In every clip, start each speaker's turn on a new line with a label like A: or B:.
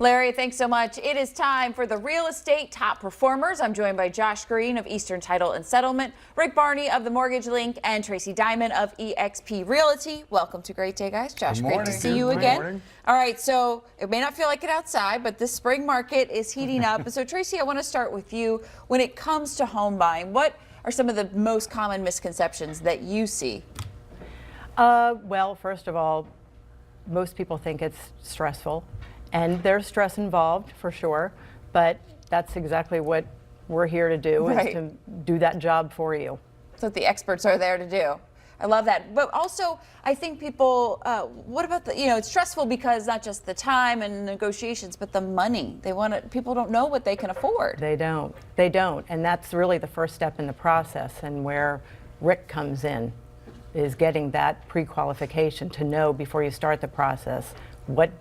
A: Larry, thanks so much. It is time for the real estate top performers. I'm joined by Josh Green of Eastern Title and Settlement, Rick Barney of the Mortgage Link, and Tracy Diamond of eXp Realty. Welcome to Great Day, guys. Josh, great to see you again. All right, so it may not feel like it outside, but this spring market is heating up. So Tracy, I want to start with you. When it comes to home buying, what are some of the most common misconceptions that you see?
B: Well, first of all, most people think it's stressful. And there's stress involved for sure, but that's exactly what we're here to do, is to do that job for you.
A: That's what the experts are there to do. I love that. But also, I think people, what about the, it's stressful because not just the time and negotiations, but the money. People don't know what they can afford.
B: They don't. They don't. And that's really the first step in the process, and where Rick comes in, is getting that pre-qualification to know before you start the process what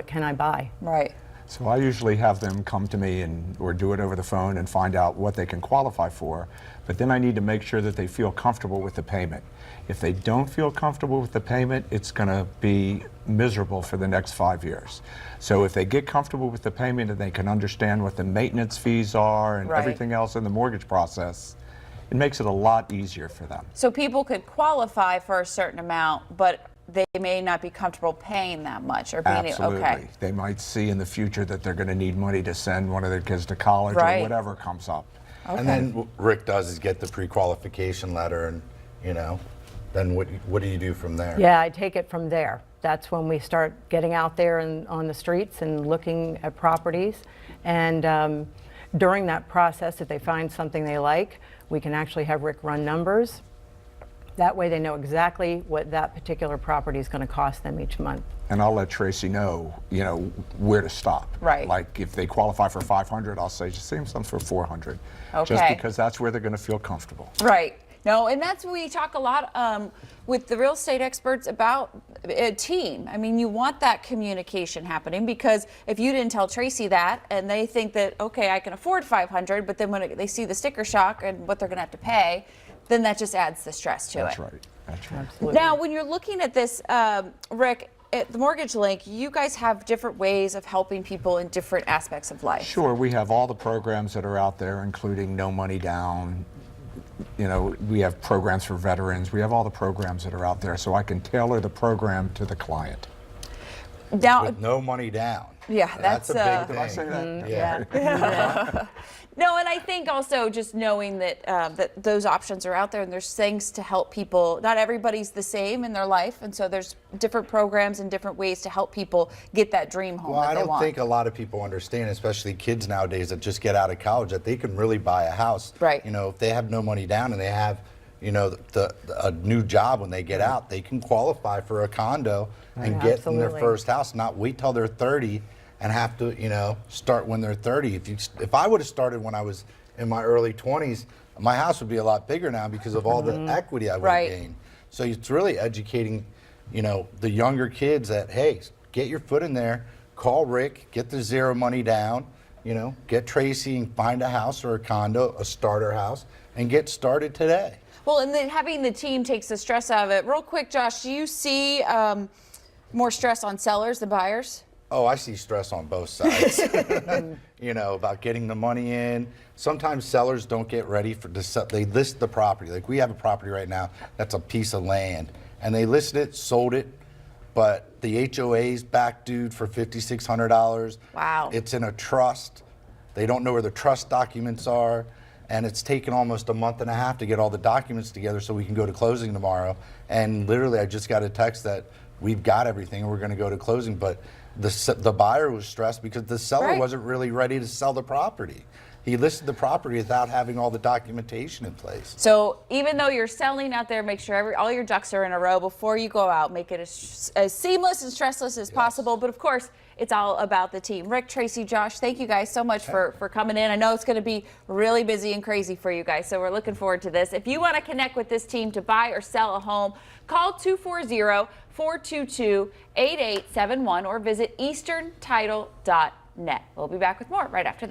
B: can I buy?
A: Right.
C: So I usually have them come to me or do it over the phone and find out what they can qualify for. But then I need to make sure that they feel comfortable with the payment. If they don't feel comfortable with the payment, it's going to be miserable for the next 5 years. So if they get comfortable with the payment and they can understand what the maintenance fees are and everything else in the mortgage process, it makes it a lot easier for them.
A: So people could qualify for a certain amount, but they may not be comfortable paying that much, or being
C: Absolutely.
A: Okay.
C: They might see in the future that they're going to need money to send one of their kids to college or whatever comes up.
A: Okay.
D: And then what Rick does is get the pre-qualification letter, and then what do you do from there?
B: Yeah, I take it from there. That's when we start getting out there and on the streets and looking at properties. And during that process, if they find something they like, we can actually have Rick run numbers. That way they know exactly what that particular property is going to cost them each month.
C: And I'll let Tracy know, where to stop.
A: Right.
C: Like if they qualify for 500, I'll say just save some for 400.
A: Okay.
C: Just because that's where they're going to feel comfortable.
A: Right. No, and that's what we talk a lot with the real estate experts about a team. I mean, you want that communication happening, because if you didn't tell Tracy that and they think that, okay, I can afford 500, but then when they see the sticker shock and what they're going to have to pay, then that just adds the stress to it.
C: That's right. That's right.
B: Absolutely.
A: Now, when you're looking at this, Rick, at the Mortgage Link, you guys have different ways of helping people in different aspects of life.
C: Sure, we have all the programs that are out there, including no money down. We have programs for veterans. We have all the programs that are out there, so I can tailor the program to the client.
A: Now,
D: With no money down.
A: Yeah, that's
D: a big thing.
C: Did I say that?
A: Yeah. No, and I think also just knowing that that those options are out there, and there's things to help people. Not everybody's the same in their life, and so there's different programs and different ways to help people get that dream home
D: Well,
A: that
D: I
A: they
D: don't
A: want.
D: think a lot of people understand, especially kids nowadays that just get out of college, that they can really buy a house.
A: Right.
D: If they have no money down and they have, a new job when they get out, they can qualify for a condo and get in their first house, not wait till they're 30 and have to, start when they're 30. If I would have started when I was in my early 20s, my house would be a lot bigger now because of all the equity I would have gained. So it's really educating, the younger kids that, hey, get your foot in there, call Rick, get the zero money down, get Tracy and find a house or a condo, a starter house, and get started today.
A: Well, and then having the team takes the stress out of it. Real quick, Josh, do you see more stress on sellers than buyers?
D: Oh, I see stress on both sides. About getting the money in. Sometimes sellers don't get ready they list the property. Like we have a property right now that's a piece of land, and they listed it, sold it, but the HOA's back due for $5,600.
A: Wow.
D: It's in a trust. They don't know where the trust documents are, and it's taken almost a month and a half to get all the documents together so we can go to closing tomorrow. And literally, I just got a text that we've got everything and we're going to go to closing, but the buyer was stressed because the seller wasn't really ready to sell the property. He listed the property without having all the documentation in place.
A: So even though you're selling out there, make sure all your ducks are in a row before you go out. Make it as seamless and stressless as possible. But of course, it's all about the team. Rick, Tracy, Josh, thank you guys so much for coming in. I know it's going to be really busy and crazy for you guys, so we're looking forward to this. If you want to connect with this team to buy or sell a home, call 240-422-8871 or visit easterntitle.net. We'll be back with more right after this.